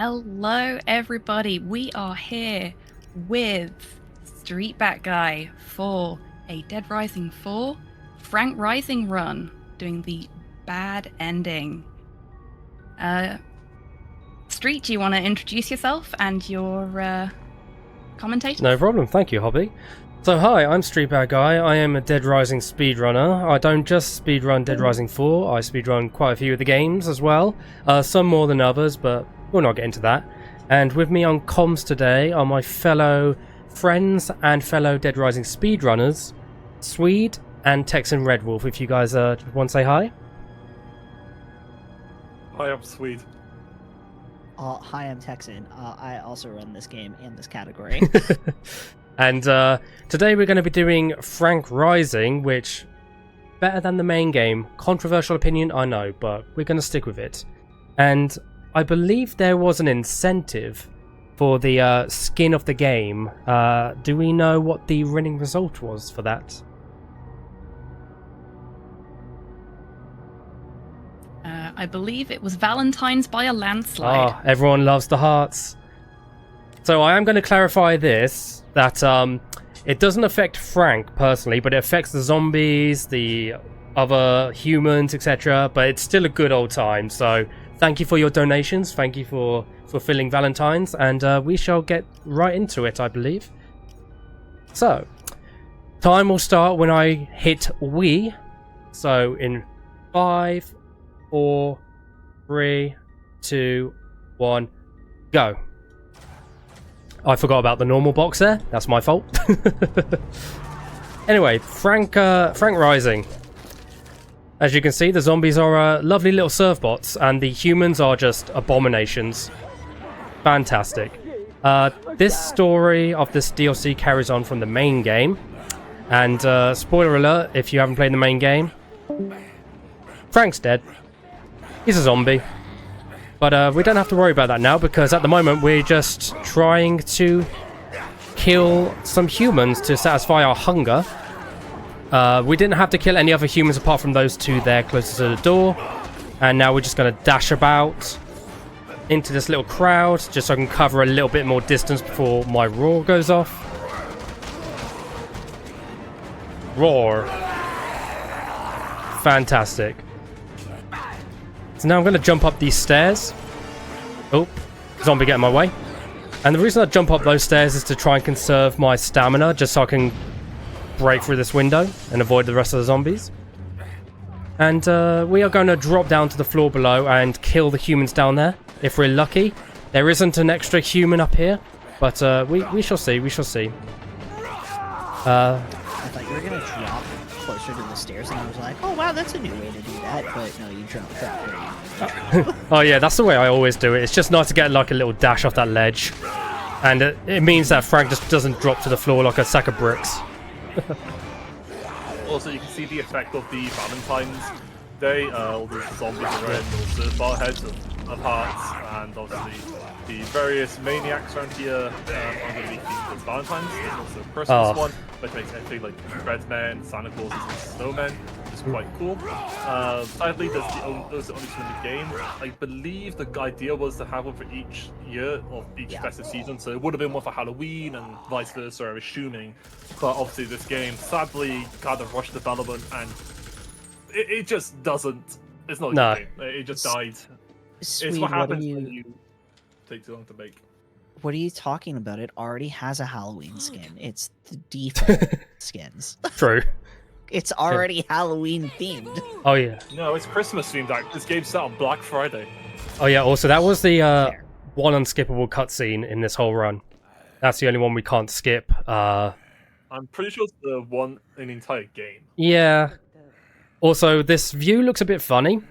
Hello, everybody. We are here with Street Bat Guy for a Dead Rising 4 Frank Rising run, doing the bad ending. Street, do you want to introduce yourself and your commentator? No problem, thank you, Hobby. So hi, I'm Street Bat Guy. I am a Dead Rising speedrunner. I don't just speedrun Dead Rising 4, I speedrun quite a few of the games as well. Some more than others, but we'll not get into that. And with me on comms today are my fellow friends and fellow Dead Rising speedrunners, Swede and Texan Red Wolf, if you guys want to say hi. Hi, I'm Swede. Hi, I'm Texan. I also run this game in this category. And today we're going to be doing Frank Rising, which, better than the main game. Controversial opinion, I know, but we're going to stick with it. And I believe there was an incentive for the skin of the game. Do we know what the winning result was for that? I believe it was Valentine's by a landslide. Oh, everyone loves the hearts. So I am going to clarify this, that it doesn't affect Frank personally, but it affects the zombies, the other humans, etc. But it's still a good old time. So thank you for your donations. Thank you for fulfilling Valentine's. And we shall get right into it, I believe. So, time will start when I hit we. So in 5, 4, 3, 2, 1, go. I forgot about the normal box there. That's my fault. Anyway, Frank Rising. As you can see, the zombies are lovely little surf bots, and the humans are just abominations. Fantastic. This story of this DLC carries on from the main game. And spoiler alert, if you haven't played the main game, Frank's dead. He's a zombie. But we don't have to worry about that now, because at the moment we're just trying to kill some humans to satisfy our hunger. We didn't have to kill any other humans apart from those two there closest to the door. And now we're just going to dash about into this little crowd, just so I can cover a little bit more distance before my roar goes off. Roar. Fantastic. So now I'm going to jump up these stairs. Oh, zombie get in my way. And the reason I jump up those stairs is to try and conserve my stamina, just so I can break through this window and avoid the rest of the zombies. And we are going to drop down to the floor below and kill the humans down there, if we're lucky. There isn't an extra human up here, but we shall see, we shall see. I thought you were going to drop closer to the stairs, and I was like, oh wow, that's a new way to do that. But no, you dropped that. Oh yeah, that's the way I always do it. It's just nice to get like a little dash off that ledge. And it means that Frank just doesn't drop to the floor like a sack of bricks. Also, you can see the effect of the Valentine's Day. All the zombies are wearing little surf bar heads of hearts, and obviously the various maniacs around here are going to be themed as Valentine's. There's also a Christmas one, which makes everything like Red Men, Santa Clauses, and Snowmen, which is quite cool. Sadly, those are only two in the game. I believe the idea was to have one for each year of each festive season, so it would have been one for Halloween and vice versa, I'm assuming. But obviously, this game sadly kind of rushed development, and it just doesn't. It's not a good game. It just died. Swede, It's what happens when you take too long to make. What are you talking about? It already has a Halloween skin. It's the default skins. True. It's already Halloween themed. Oh yeah. No, it's Christmas themed. This game's set on Black Friday. Oh yeah, also that was the one unskippable cutscene in this whole run. That's the only one we can't skip. I'm pretty sure it's the one in the entire game. Yeah. Also, this view looks a bit funny,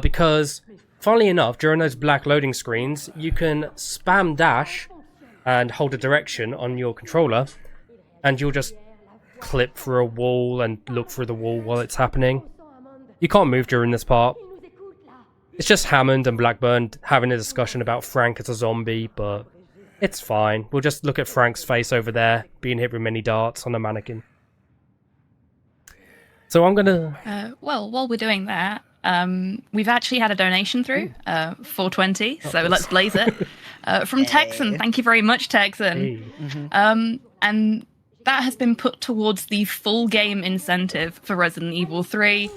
because, funnily enough, during those black loading screens, you can spam dash and hold a direction on your controller, and you'll just clip through a wall and look through the wall while it's happening. You can't move during this part. It's just Hammond and Blackburn having a discussion about Frank as a zombie, but it's fine. We'll just look at Frank's face over there, being hit with many darts on a mannequin. So I'm gonna... Well, while we're doing that, We've actually had a donation through, 420, so let's blaze it. From Texan. Thank you very much, Texan. Hey. And that has been put towards the full game incentive for Resident Evil 3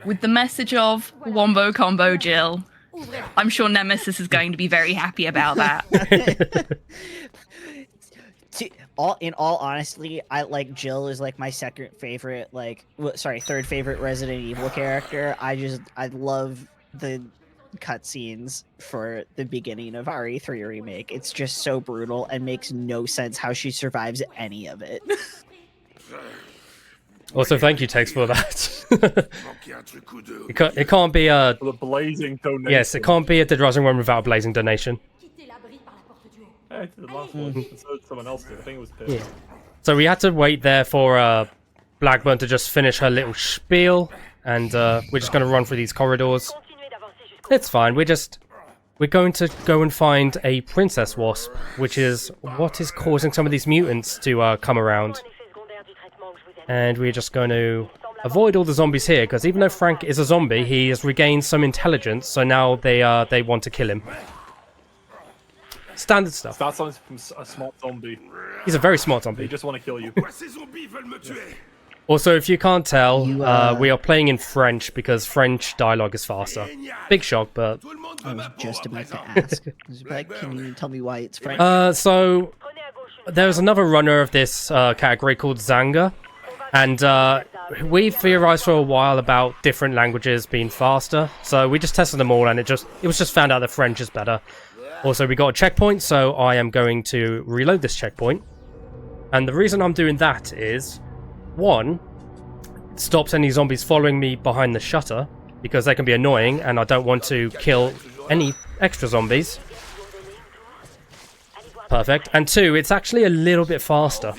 with the message of Wombo Combo Jill. I'm sure Nemesis is going to be very happy about that. In all honesty, I like Jill is like my second favorite, third favorite Resident Evil character. I love the cutscenes for the beginning of RE3 remake. It's just so brutal and makes no sense how she survives any of it. Also, thank you, Tex, for that. It can't be a... For the blazing donation. Yes, it can't be a Dead Rising run without a blazing donation. Yeah, I did the last one. So someone else did. I think it was Pip. Yeah. So we had to wait there for Blackburn to just finish her little spiel, and we're just going to run through these corridors. It's fine. We're going to go and find a Princess Wasp, which is what is causing some of these mutants to come around. And we're just going to avoid all the zombies here, because even though Frank is a zombie, he has regained some intelligence, so now they want to kill him. Standard stuff. That sounds from a smart zombie. He's a very smart They zombie. just want to kill you. Also, if you can't tell, we are playing in French because French dialogue is faster. Big shock, but... I was just about to ask. I was like, can you tell me why it's French? So there's another runner of this category called Zanga, and we've theorized for a while about different languages being faster, so we just tested them all, and it was just found out that French is better. Also, we got a checkpoint, so I am going to reload this checkpoint, and the reason I'm doing that is, one, it stops any zombies following me behind the shutter, because they can be annoying, and I don't want to kill any extra zombies. Perfect. And two, it's actually a little bit faster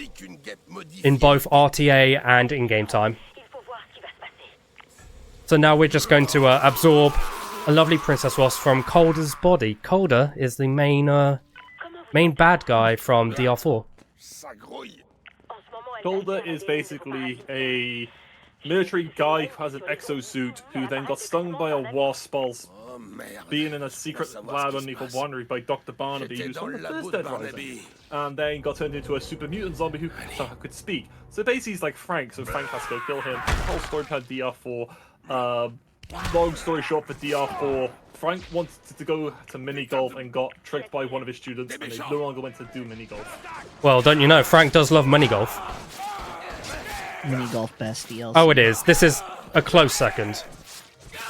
in both RTA and in-game time. So now we're just going to absorb a lovely Princess Wasp from Calder's body. Calder is the main bad guy from DR4. Calder is basically a military guy who has an exosuit who then got stung by a wasp whilst being in a secret lab underneath a winery by Dr. Barnaby, who's from the first Dead Rising, and then got turned into a super mutant zombie who could speak. So basically he's like Frank, so Frank has to go kill him. Whole story had DR4. Long story short, for DR4, Frank wanted to go to mini golf and got tricked by one of his students, and they no longer went to do mini golf. Well, don't you know, Frank does love mini golf. Mini golf best DLC. Oh, it is. This is a close second.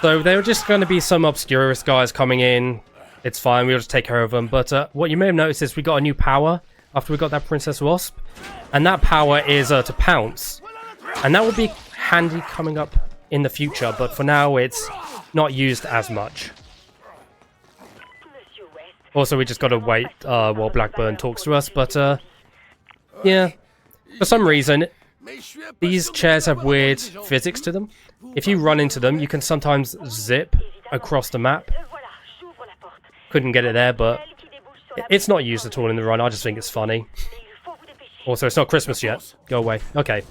So there are just going to be some obscurist guys coming in. It's fine, we'll just take care of them. But what you may have noticed is we got a new power after we got that Princess Wasp. And that power is to pounce. And that will be handy coming up in the future, but for now it's not used as much. Also, we just got to wait while Blackburn talks to us, but yeah, for some reason these chairs have weird physics to them. If you run into them, you can sometimes zip across the map. Couldn't get it there, but it's not used at all in the run. I just think it's funny. Also, it's not Christmas yet. Go away. Okay.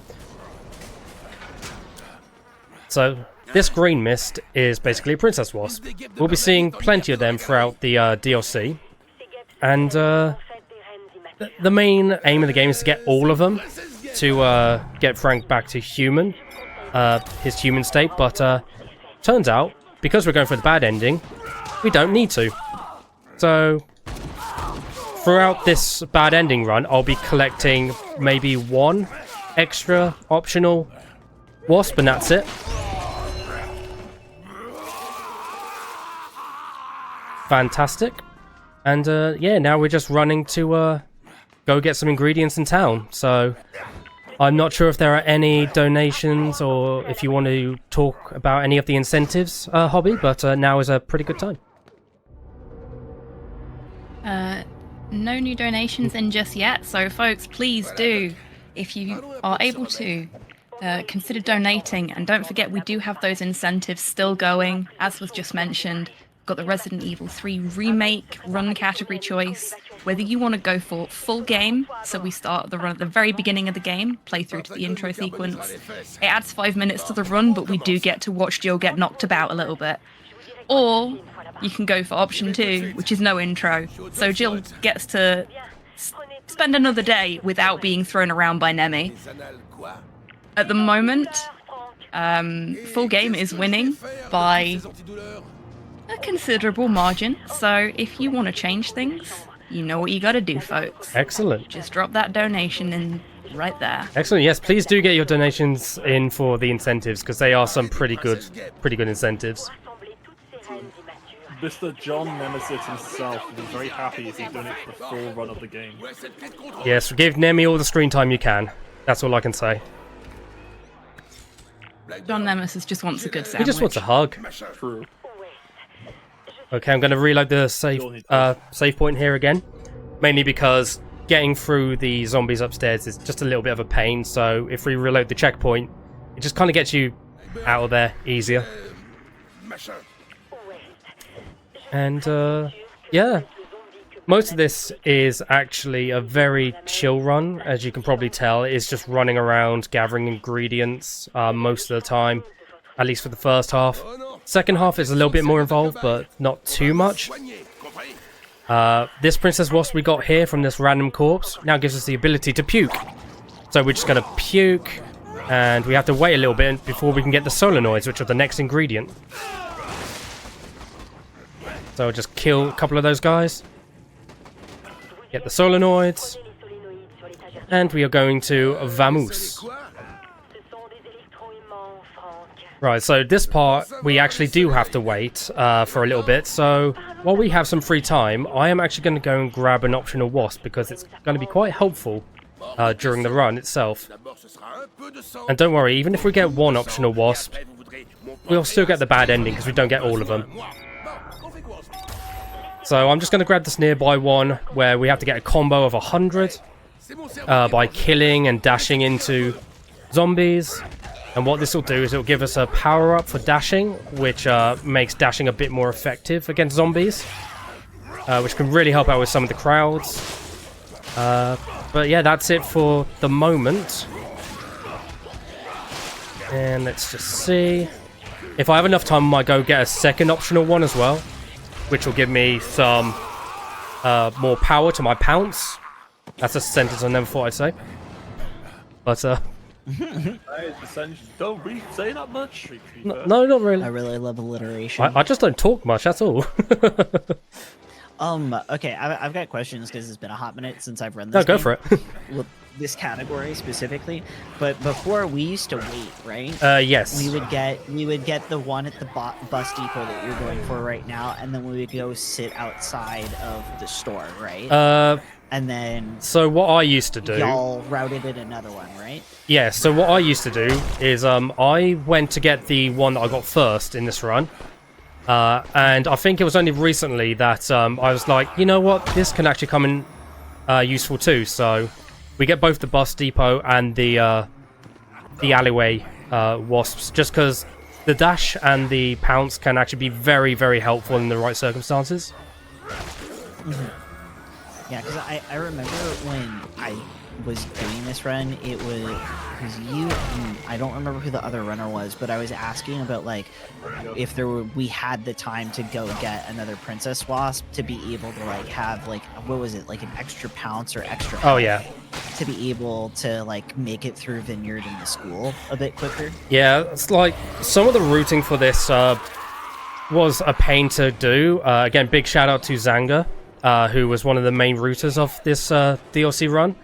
So, this green mist is basically a Princess Wasp. We'll be seeing plenty of them throughout the DLC. And the main aim of the game is to get all of them to get Frank back to human, his human state. But turns out, because we're going for the bad ending, we don't need to. So, throughout this bad ending run, I'll be collecting maybe one extra optional wasp, and that's it. Fantastic. And yeah, now we're just running to go get some ingredients in town. So I'm not sure if there are any donations or if you want to talk about any of the incentives, Hobby, but now is a pretty good time. No new donations in just yet, so folks, please do, if you are able to, consider donating. And don't forget, we do have those incentives still going, as was just mentioned. got the Resident Evil 3 remake run category choice. Whether you want to go for full game, so we start the run at the very beginning of the game, play through to the intro sequence. It adds 5 minutes to the run, but we do get to watch Jill get knocked about a little bit. Or you can go for option 2, which is no intro. So Jill gets to spend another day without being thrown around by Nemi. At the moment, full game is winning by a considerable margin. So if you want to change things, you know what you got to do, folks. Excellent. Just drop that donation in right there. Excellent. Yes, please do get your donations in for the incentives, because they are some pretty good incentives. Mr. John Nemesis himself will be very happy if you donate for the full run of the game. Yes, give Nemi all the screen time you can. That's all I can say. John Nemesis just wants a good sandwich. He just wants a hug. True. Okay, I'm going to reload the save point here again. Mainly because getting through the zombies upstairs is just a little bit of a pain. So if we reload the checkpoint, it just kind of gets you out of there easier. And yeah, most of this is actually a very chill run, as you can probably tell. It's just running around gathering ingredients most of the time, at least for the first half. Second half is a little bit more involved, but not too much. This Princess Wasp we got here from this random corpse now gives us the ability to puke. So we're just going to puke, and we have to wait a little bit before we can get the solenoids, which are the next ingredient. So I'll just kill a couple of those guys. Get the solenoids. And we are going to Vamoose. Right, so this part, we actually do have to wait for a little bit. So while we have some free time, I am actually going to go and grab an optional wasp, because it's going to be quite helpful during the run itself. And don't worry, even if we get one optional wasp, we'll still get the bad ending, because we don't get all of them. So I'm just going to grab this nearby one, where we have to get a combo of 100 by killing and dashing into zombies. And what this will do is it'll give us a power-up for dashing, which makes dashing a bit more effective against zombies, which can really help out with some of the crowds. But yeah, that's it for the moment. And let's just see. If I have enough time, I might go get a second optional one as well, which will give me some more power to my pounce. That's a sentence I never thought I'd say. But don't really say that much. no, not really. I really love alliteration. I just don't talk much, that's all. Okay, I've got questions because it's been a hot minute since I've run this. No, go game. for it. Well, this category specifically, but before we used to wait, right? Yes. We would get the one at the bus depot that you're going for right now, and then we would go sit outside of the store, right? And then So what I used to do... y'all routed in another one, right? Yeah, so what I used to do is I went to get the one that I got first in this run. And I think it was only recently that I was like, you know what, this can actually come in useful too. So we get both the bus depot and the alleyway wasps, just because the dash and the pounce can actually be very, very helpful in the right circumstances. Mm-hmm. Yeah, because I remember when I was doing this run, it was you, and I don't remember who the other runner was, but I was asking about like if we had the time to go get another Princess Wasp to be able to like have like, what was it, like an extra pounce or extra Oh yeah, to be able to like make it through Vineyard into school a bit quicker. yeah. It's like some of the routing for this was a pain to do. Again, big shout out to Zanga, who was one of the main routers of this DLC run.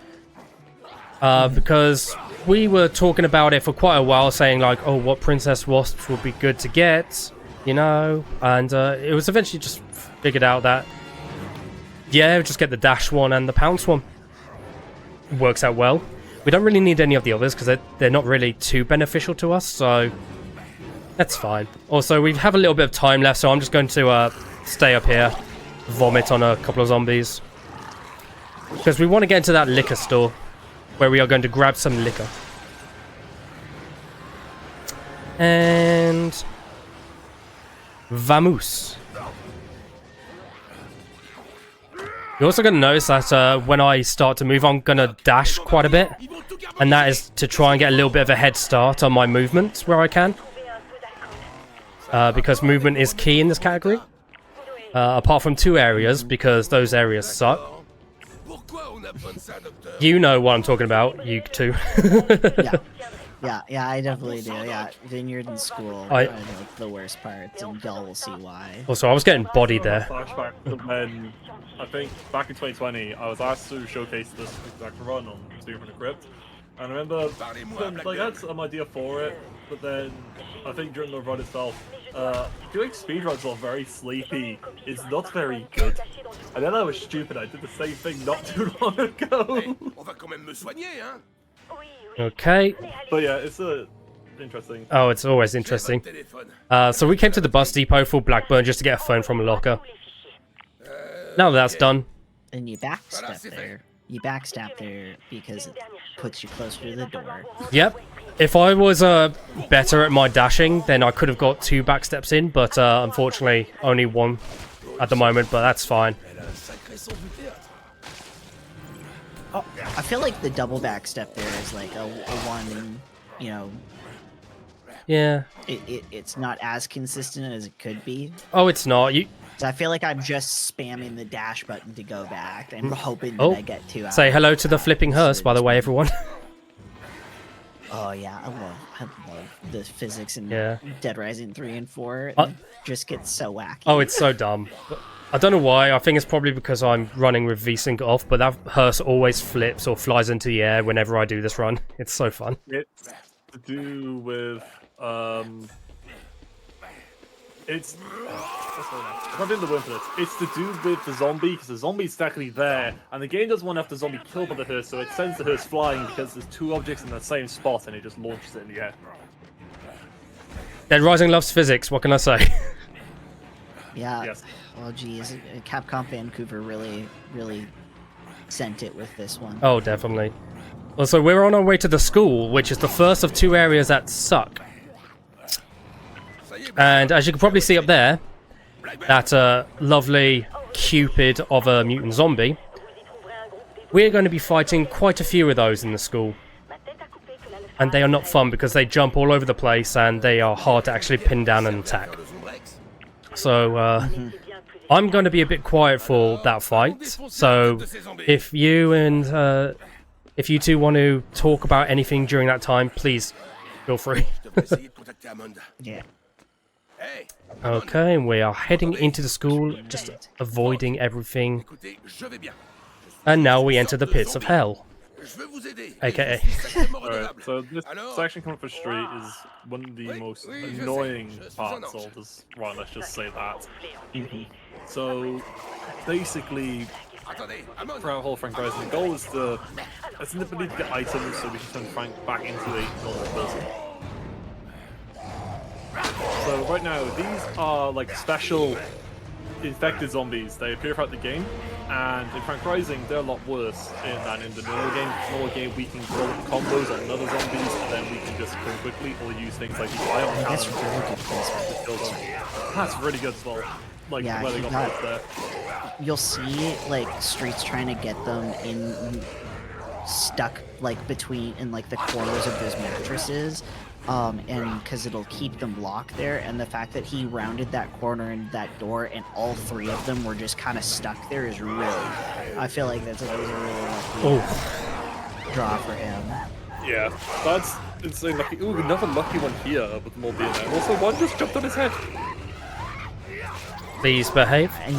Because we were talking about it for quite a while, saying like, oh, what Princess Wasps would be good to get, you know, and it was eventually just figured out that, yeah, just get the dash one and the pounce one. Works out well. We don't really need any of the others because they're not really too beneficial to us, so that's fine. Also, we have a little bit of time left, so I'm just going to stay up here, vomit on a couple of zombies, because we want to get into that liquor store, where we are going to grab some liquor. And Vamoose. You're also going to notice that when I start to move, I'm going to dash quite a bit. And that is to try and get a little bit of a head start on my movements where I can. Because movement is key in this category. Apart from 2 areas, because those areas suck. You know what I'm talking about, you two. Yeah, I definitely do. Yeah, Vineyard and school are like the worst parts, and y'all will see why. Also, I was getting bodied there. Flashback to when, I think, back in 2020, I was asked to showcase this exact run on Steam from the Crypt. And I remember, like, I had some idea for it, but then I think during the run itself, doing speedruns while very sleepy is not very good. And then I was stupid, I did the same thing not too long ago. Okay. But yeah, it's interesting. Oh, it's always interesting. So we came to the bus depot for Blackburn just to get a phone from a locker. Now that's done. And you backstep there. You backstab there because it puts you closer to the door. Yep. If I was better at my dashing, then I could have got 2 backsteps in, but unfortunately only 1 at the moment, but that's fine. Oh, I feel like the double backstep there is like a one, you know. Yeah. It's not as consistent as it could be. Oh, it's not. So I feel like I'm just spamming the dash button to go back. I'm hoping that I get 2 out. Say hello to the flipping hearse, by the way, everyone. Oh yeah, I love the physics in Yeah. Dead Rising 3 and 4. It just gets so wacky. Oh, it's so dumb. I don't know why. I think it's probably because I'm running with VSync off, but that hearse always flips or flies into the air whenever I do this run. It's so fun. It's to do with it's I'm not in the word for this. It's to do with the zombie, because the zombie's technically there, and the game doesn't want to have the zombie killed by the hearse, so it sends the hearse flying because there's 2 objects in the same spot, and it just launches it in the air. Dead Rising loves physics. What can I say? Yeah. Yes. Well, geez, Capcom Vancouver really sent it with this one. Oh, definitely. Well, so we're on our way to the school, which is the first of 2 areas that suck. And as you can probably see up there, that lovely Cupid of a mutant zombie, we're going to be fighting quite a few of those in the school. And they are not fun because they jump all over the place and they are hard to actually pin down and attack. So, I'm going to be a bit quiet for that fight. So, if you and if you two want to talk about anything during that time, please feel free. Yeah. Okay, we are heading into the school, just avoiding everything. And now we enter the pits of hell. AKA. Alright, so this section coming up the street is one of the most annoying parts of this run, let's just say that. So, basically, throughout whole Frank Rising, the goal is to essentially get items so we can turn Frank back into a normal person. So right now, these are like special infected zombies. They appear throughout the game, and in Frank Rising, they're a lot worse than in the normal game. In the normal game, we can throw combos on other zombies, and then we can just kill quickly, or use things like the ion cannon That's really good placement. to kill them. That's really good as well. Like Yeah, where they he got got- there. You'll see like Streets trying to get them in stuck like between in like the corners of those mattresses. And because it'll keep them locked there, and the fact that he rounded that corner and that door, and all 3 of them were just kind of stuck there is really. I feel like that was a really lucky draw for him. Yeah, that's insane. Lucky. Ooh, another lucky one here with them all being there. Also, one just jumped on his head. Please behave. And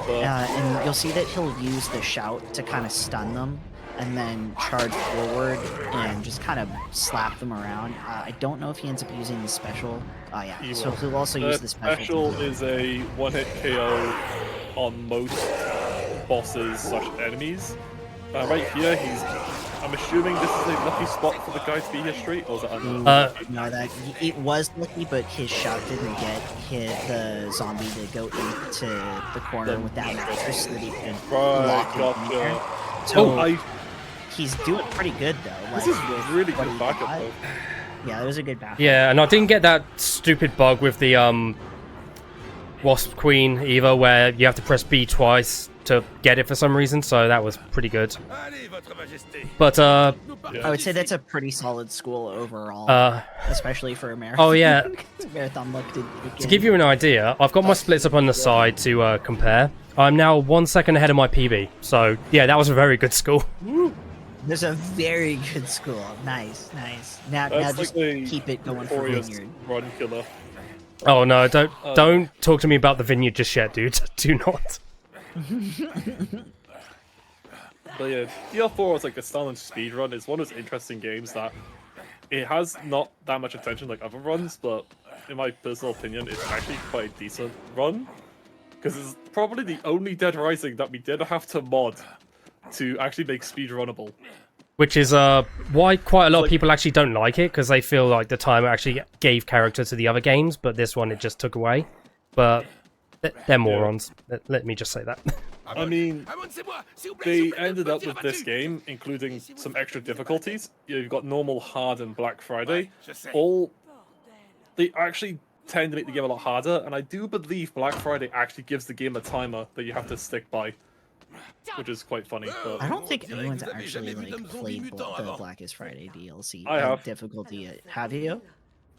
and you'll see that he'll use the shout to kind of stun them, and then charge forward and just kind of slap them around. I don't know if he ends up using the special. Oh yeah, He so will. he'll also use the Special is a one-hit KO on most bosses/enemies. Right here, I'm assuming this is a lucky spot for the guy to be here straight, or is it unlucky? No, that it was lucky, but his shot didn't get the zombie to go into the corner with that mattress so that he could lock it in there. Gotcha. So he's doing pretty good though. This is with really what good he backup got. though. Yeah, it was a good backup. Yeah, and I didn't get that stupid bug with the Wasp Queen either, where you have to press B twice to get it for some reason, so that was pretty good. But, I would say that's a pretty solid school overall, especially for a marathon. oh yeah, Marathon look to to give you an idea, I've got my splits up on the side to compare. I'm now 1 second ahead of my PB, so yeah, that was a very good score. There's a very good school. Nice, nice. Now That's just like the keep it going for notorious Vineyard. run killer. Oh no, don't talk to me about the Vineyard just yet, dude. Do not. But yeah, DL4 is like a standard speedrun. It's one of those interesting games that it has not that much attention like other runs, but in my personal opinion, it's actually quite a decent run. Because it's probably the only Dead Rising that we didn't have to mod to actually make speedrunnable. Which is why quite a lot of people actually don't like it, because they feel like the timer actually gave character to the other games, but this one it just took away. But they're morons. Let me just say that. I mean, they ended up with this game, including some extra difficulties. You've got normal, hard, and Black Friday. They actually tend to make the game a lot harder, and I do believe Black Friday actually gives the game a timer that you have to stick by, which is quite funny. But I don't think anyone's actually like played the Blackest Friday DLC. I have. Difficulty. Have you?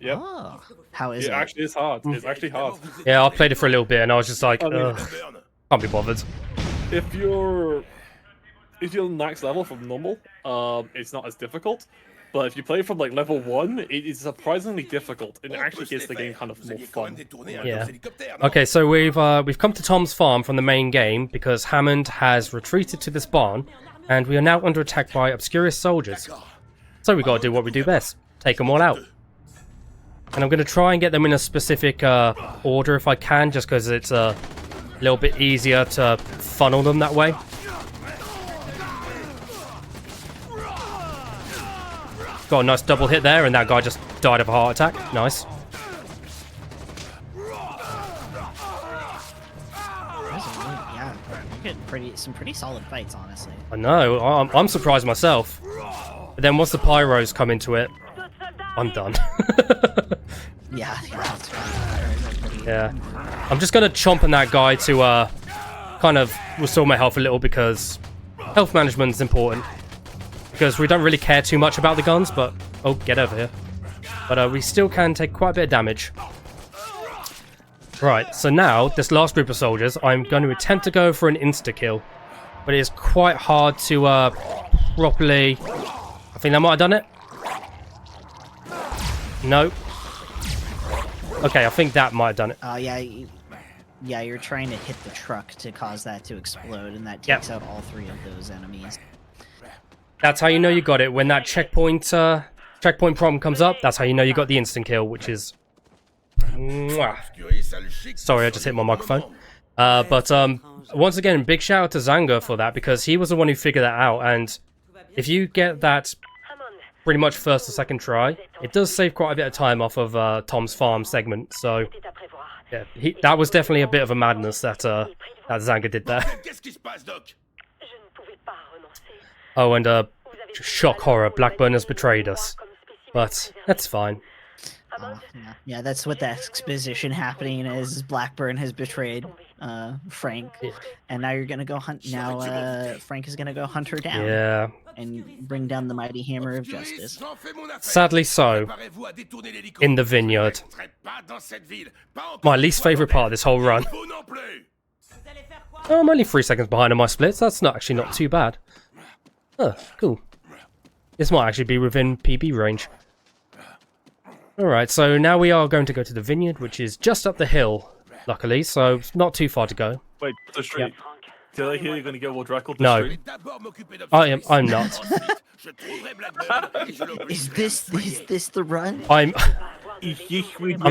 yep, Oh, how is it it? actually is hard. It's actually hard. Yeah, I played it for a little bit, and I was just like, I mean- ugh, can't be bothered. If you're max level from normal, it's not as difficult. But if you play from like level 1, it is surprisingly difficult, and it actually gets the game kind of more fun. Yeah. Okay, so we've come to Tom's farm from the main game because Hammond has retreated to this barn, and we are now under attack by Obscurus soldiers. So we got to do what we do best: take them all out. And I'm going to try and get them in a specific order if I can, just because it's a little bit easier to funnel them that way. Got a nice double hit there, and that guy just died of a heart attack. Nice. Yeah, you're getting some pretty solid fights, honestly. I know, I'm surprised myself. But then once the pyros come into it, I'm done. Yeah, that's right. Yeah. I'm just going to chomp on that guy to kind of restore my health a little, because health management is important. Because we don't really care too much about the guns, but... Oh, get over here. But we still can take quite a bit of damage. Right, so now, this last group of soldiers, I'm going to attempt to go for an insta-kill. But it is quite hard to properly... I think that might have done it. No. Okay, I think that might have done it. Yeah, you're trying to hit the truck to cause that to explode, and that takes out all 3 of those enemies. That's how you know you got it. When that checkpoint problem comes up, that's how you know you got the instant kill, which is... Mwah. Sorry, I just hit my microphone. But once again, big shout out to Zanga for that, because he was the one who figured that out, and if you get that pretty much first or second try, it does save quite a bit of time off of Tom's farm segment, so... Yeah, that was definitely a bit of a madness that Zanga did there. Oh, and shock horror, Blackburn has betrayed us. But that's fine. Yeah, that's what the exposition happening is. Blackburn has betrayed Frank, and now you're gonna go hunt. Now Frank is gonna go hunt her down. Yeah. And bring down the mighty hammer of justice. Sadly so. In the vineyard. My least favorite part of this whole run. Oh, I'm only 3 seconds behind on my splits. That's actually not too bad. Oh, cool. This might actually be within PB range. Alright, so now we are going to go to the vineyard, which is just up the hill, luckily, so it's not too far to go. Wait, the street. Yep. Did I hear you're going to get world record? No. I'm not. Is this the run? I'm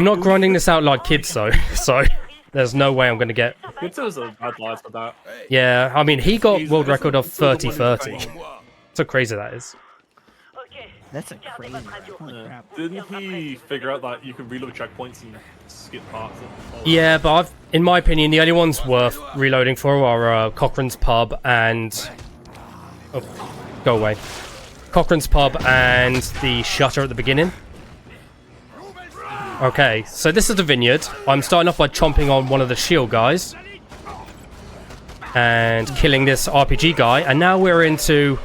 not grinding this out like kids, though, so there's no way I'm going to get... Kids are bad lads for that. Yeah, I mean, he got world record of 30:30. So crazy that is. That's a crazy. Holy crap. Didn't he figure out that you can reload checkpoints and skip parts? Yeah, but in my opinion, the only ones worth reloading for are Cochrane's Pub and... Oh, go away. Cochrane's Pub and the Shutter at the beginning. Okay, so this is the vineyard. I'm starting off by chomping on one of the shield guys. And killing this RPG guy. And now we're into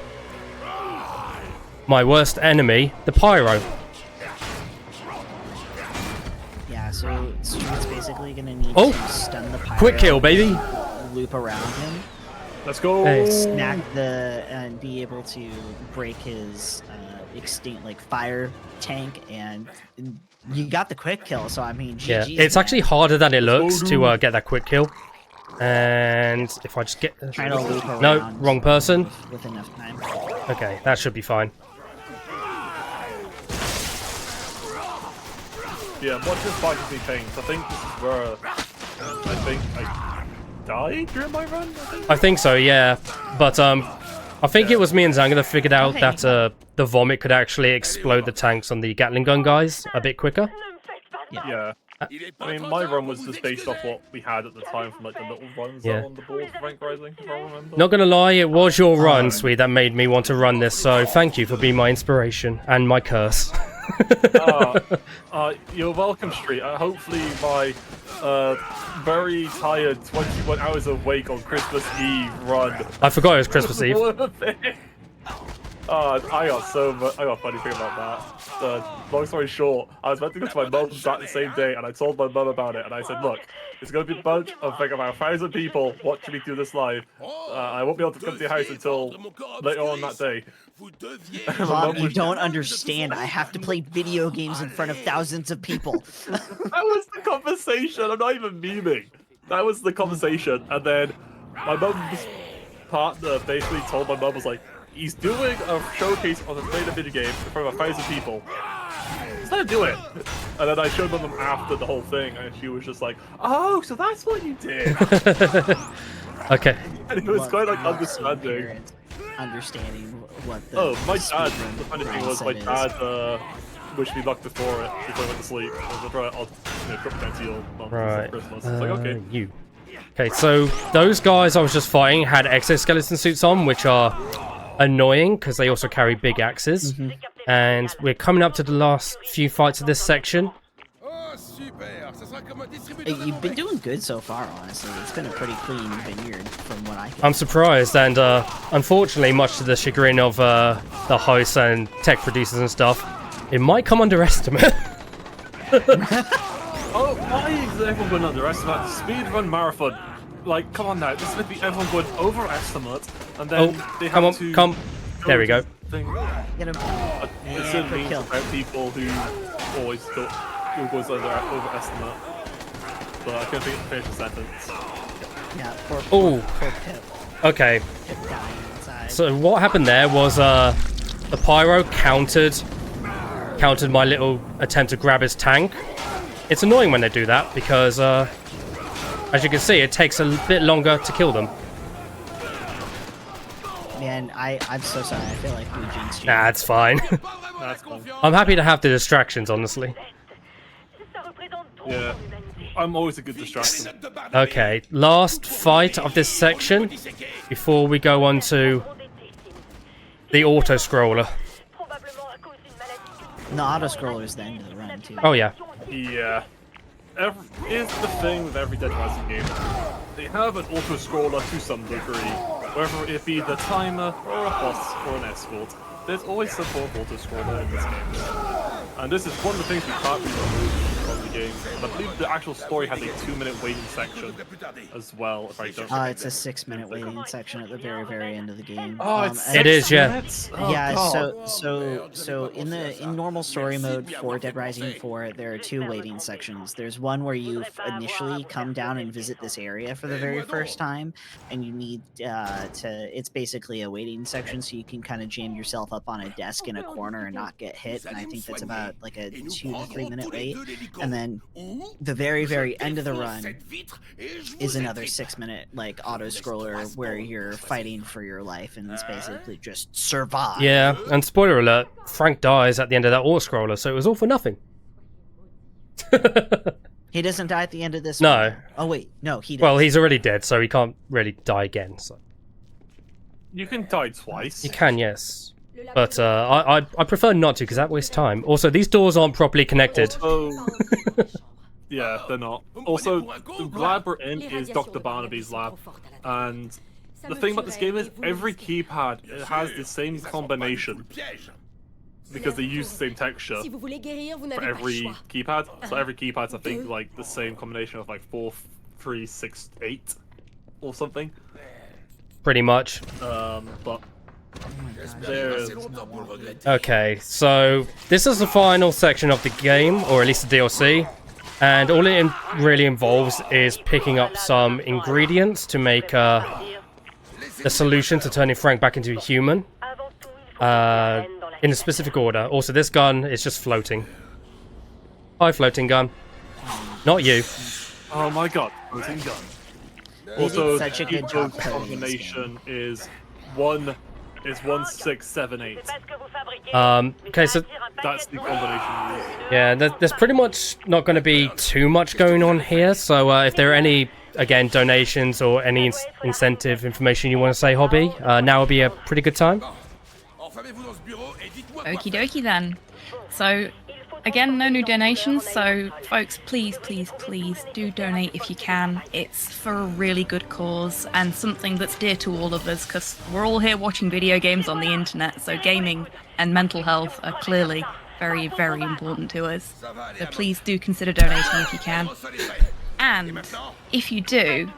my worst enemy, the Pyro. Yeah, so Street's basically gonna need Oh! to stun the pyro. Quick kill, baby! Loop around him. Let's go. Hey. Snack and be able to break his extinct fire tank, and you got the quick kill. So I mean, Yeah, GG's, it's actually man. harder than it looks to get that quick kill. And if I just get... Trying to loop around. No, wrong person. With enough time. Okay, that should be fine. Yeah, what this fight gives me pains. I think this is where I think I died during my run. I think so, yeah. But I think it was me and Zanga that figured out that the vomit could actually explode the tanks on the Gatling gun guys a bit quicker. Yeah. I mean, my run was just based off what we had at the time from like the little runs that Yeah. were on the board for Rank Rising, if I remember. Not gonna lie, it was your run, Sweet, that made me want to run this, so thank you for being my inspiration and my curse. You're welcome, Street. Hopefully my very tired 21 hours awake on Christmas Eve run. I forgot it was Christmas Eve. I got funny thing about that. Long story short, I was meant to go to my mum's that the same day, and I told my mum about it, and I said, look, it's going to be a bunch of like about 1,000 people watching me do this live. I won't be able to come to your house until later on that day. Mom, you don't understand. I have to play video games in front of thousands of people. That was the conversation. I'm not even memeing. That was the conversation, and then my mum's partner basically told my mum, was like, he's doing a showcase of a playing a video game in front of 1,000 people. Just let him do it. And then I showed them after the whole thing, and she was just like, "Oh, so that's what you did." Okay. And it was What- quite like what understanding. parent Understanding what the Oh, my dad. speedrun The funny thing was, my mindset is. dad wished me luck before it, before I went to sleep. I was like, right, I'll drop down to your mum Right. for Christmas. I was like, okay. You. Okay, so those guys I was just fighting had exoskeleton suits on, which are annoying because they also carry big axes. And we're coming up to the last few fights of this section. Hey, you've been doing good so far, honestly. It's been a pretty clean vineyard from what I can. I'm surprised, and unfortunately, much to the chagrin of the hosts and tech producers and stuff, it might come under estimate. Oh, why is everyone going underestimate the speedrun marathon? Like, come on now, this is going to be everyone going overestimate, and then they have come on, to come. There we go. Thing. Get him. It's Yeah, a quick means kill. about people who always don't, who goes overestimate. But I can't think of the finish the sentence. Yeah, poor Oh. Pip. Okay, Pip dying inside. so what happened there was the pyro countered my little attempt to grab his tank. It's annoying when they do that because, as you can see, it takes a bit longer to kill them. Man, I'm so sorry. I feel like we jinxed you. Nah, it's fine. That's cool. I'm happy to have the distractions, honestly. Yeah. I'm always a good distraction. Okay, last fight of this section before we go on to the auto-scroller. And the auto scroller is the end of the run too. Oh, yeah. Yeah. Here's the thing with every Dead Rising game. They have an auto-scroller to some degree, whether it be the timer, or a boss, or an escort. There's always some form of auto-scroller in this game. And this is one of the things we can't really remove from the game. I believe the actual story has a 2-minute waiting section as well, if I don't It's a 6-minute waiting section at the very, very end of the game. Oh, it's and- It is, yeah. 6 minutes? Oh, Yeah, God. so in normal story mode for Dead Rising 4, there are 2 waiting sections. There's one where you initially come down and visit this area for the very first time, and you need it's basically a waiting section, so you can kind of jam yourself up on a desk in a corner and not get hit. And I think that's about like a 2 to 3 minute wait. And then the very, very end of the run is another 6-minute like auto scroller where you're fighting for your life, and it's basically just survive. Yeah, and spoiler alert, Frank dies at the end of that auto-scroller, so it was all for nothing. He doesn't die at the end of this No. one. Oh wait, no, he does. Well, he's already dead, so he can't really die again. So You can die twice. you can, yes. But I prefer not to because that wastes time. Also, these doors aren't properly connected. Also, yeah, they're not. Also, the lab we're in is Dr. Barnaby's lab, and the thing about this game is every keypad it has the same combination because they use the same texture for every keypad. So every keypad's I think like the same combination of like 4, 3, 6, 8 or something. Pretty much. But there's Okay, so this is the final section of the game, or at least the DLC. And all it really involves is picking up some ingredients to make the solution to turning Frank back into a human. In a specific order. Also, this gun is just floating. Hi, floating gun. Not you. oh my god, floating gun. They Also, did such a good job Keyboard's coding this combination is 1678. Okay, so That's the combination used. yeah, there's pretty much not going to be too much going on here. So if there are any, again, donations or any incentive information you want to say, Hobby, now would be a pretty good time. Okie dokie then. So, again, no new donations, so folks, please, please, please do donate if you can. It's for a really good cause and something that's dear to all of us, because we're all here watching video games on the internet, so gaming and mental health are clearly very, very important to us. So please do consider donating if you can. And if you do,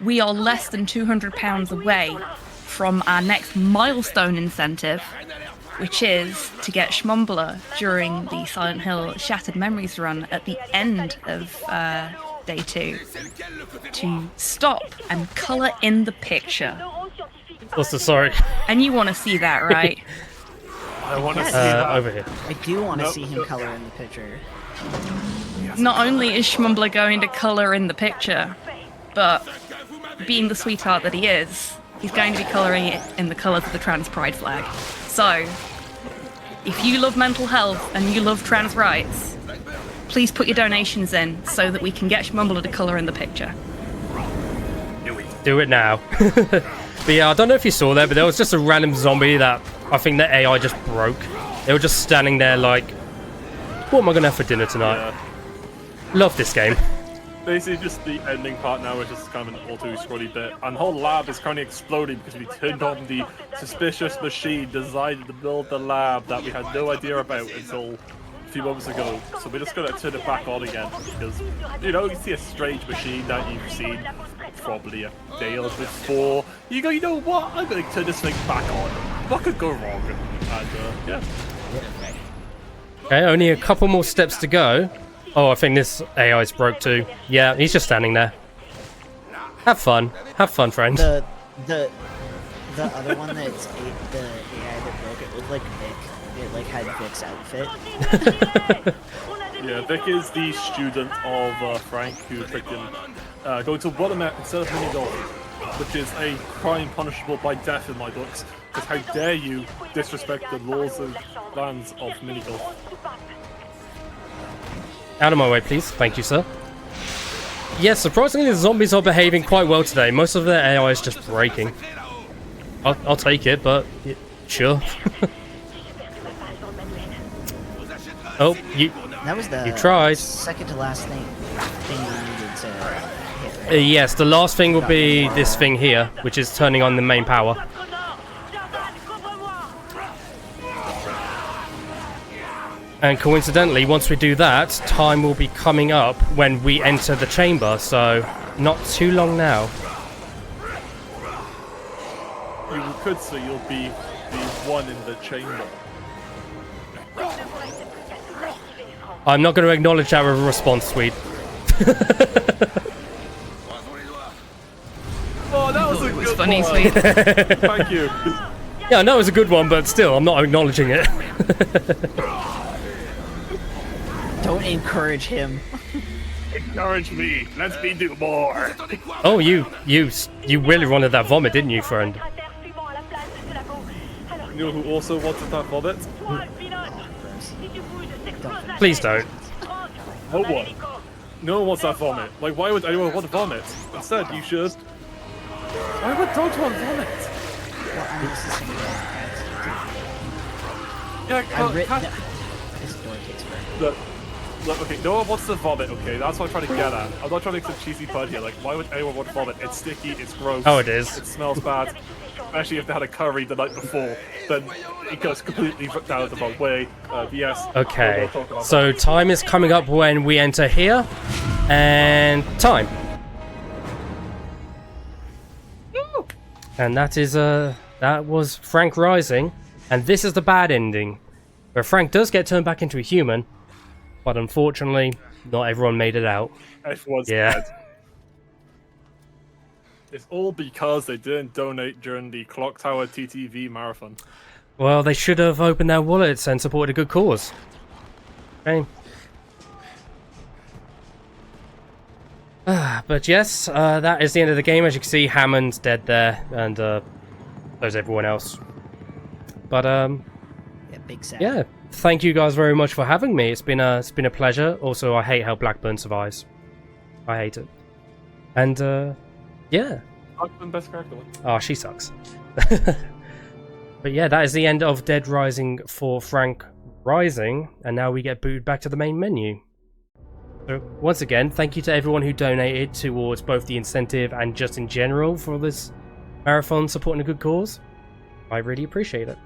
we are less than £200 away from our next milestone incentive, which is to get Schmumbler during the Silent Hill Shattered Memories run at the end of day 2 to stop and colour in the picture. Also, sorry. And you want to see that, right? I want to see that. Over here. I do want to Nope. see him color in the picture. Not only is Schmumbler going to colour in the picture, but being the sweetheart that he is, he's going to be colouring it in the colours of the trans pride flag. So, if you love mental health and you love trans rights, please put your donations in so that we can get Schmumbler to colour in the picture. Do it now. But yeah, I don't know if you saw that, but there was just a random zombie that I think the AI just broke. They were just standing there like, what am I going to have for dinner tonight? Yeah. Love this game. Basically, just the ending part now is just kind of an auto-scrolly bit, and the whole lab is currently exploding because we turned on the suspicious machine designed to build the lab that we had no idea about until a few moments ago. So we're just gonna turn it back on again because, you know, you see a strange machine that you've seen probably a day or before. You go, you know what? I'm gonna turn this thing back on. What could go wrong? And yeah. Okay, only a couple more steps to go. Oh, I think this AI's broke too. Yeah, he's just standing there. Have fun, friend. The other one that's the AI that broke it looked like Vic. It like had Vic's outfit. Yeah, Vic is the student of Frank who tricked him going to Willamette instead of mini golf, which is a crime punishable by death in my books. Because how dare you disrespect the laws and lands of mini golf? Out of my way, please. Thank you, sir. Yes, surprisingly, the zombies are behaving quite well today. Most of their AI is just breaking. I'll take it, but yeah, sure. Oh, That was the You tried. second to last thing you needed to hit, right? yes, the last thing will be this thing here, which is turning on the main power. And coincidentally, once we do that, time will be coming up when we enter the chamber, so not too long now. You could say you'll be the one in the chamber. I'm not going to acknowledge our response, Swede. Oh, that was a good Funny, one. sweet. Thank you. Yeah, I know it was a good one, but still, I'm not acknowledging it. Don't encourage him. Encourage me. Let me do more. Oh, you really wanted that vomit, didn't you, friend? You know who also wanted that vomit? Please don't. No one. No one wants that vomit. Like, why would anyone want vomit? Instead, you should. Why would dogs want vomit? Well, I'm just listening to that. Yeah, I've written. Cat- This door takes forever. Look, okay, no one wants to vomit, okay? That's what I'm trying to get at. I'm not trying to make some cheesy pun here. Like, why would anyone want to vomit? It's sticky, it's gross. Oh, it is. It smells bad. Especially if they had a curry the night before, then it goes completely down the wrong way. Yes. Okay, we'll talk about so time is coming up when we enter here, and time. And that is that was Frank Rising, and this is the bad ending, where Frank does get turned back into a human, but unfortunately, not everyone made it out. that. Everyone's Yeah. dead. It's all because they didn't donate during the Clock Tower TTV marathon. Well, they should have opened their wallets and supported a good cause. Okay. But yes, that is the end of the game. As you can see, Hammond's dead there, and there's everyone else. But Yeah, big sad. yeah, thank you guys very much for having me. It's been a pleasure. Also, I hate how Blackburn survives. I hate it. And yeah. Blackburn best character one. Oh, she sucks. But yeah, that is the end of Dead Rising for Frank Rising, and now we get booted back to the main menu. So once again, thank you to everyone who donated towards both the incentive and just in general for this marathon supporting a good cause. I really appreciate it.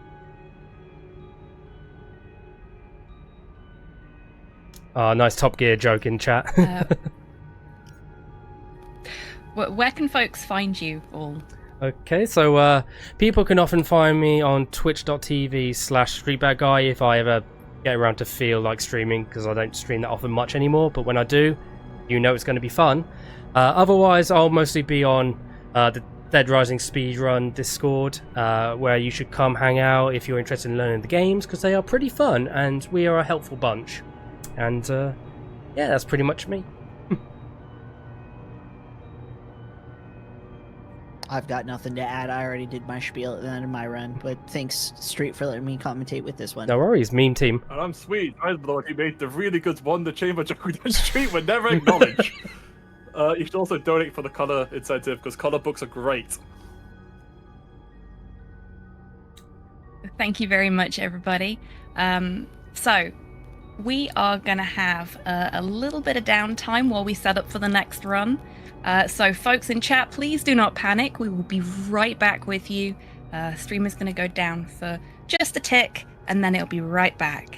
Nice Top Gear joke in chat. Where can folks find you all? Okay, so people can often find me on twitch.tv/streetbagguy if I ever get around to feel like streaming, because I don't stream that often much anymore, but when I do, you know it's going to be fun. Otherwise, I'll mostly be on the Dead Rising Speedrun Discord, where you should come hang out if you're interested in learning the games, because they are pretty fun, and we are a helpful bunch. And yeah, that's pretty much me. I've got nothing to add. I already did my spiel at the end of my run, but thanks, Street, for letting me commentate with this one. No worries, meme team. And I'm sweet. I'm the one who made the really good one, the chamber joke that Street would never acknowledge. You should also donate for the color incentive, because color books are great. Thank you very much, everybody. So, we are going to have a little bit of downtime while we set up for the next run. So, folks in chat, please do not panic. We will be right back with you. Stream is going to go down for just a tick, and then it'll be right back.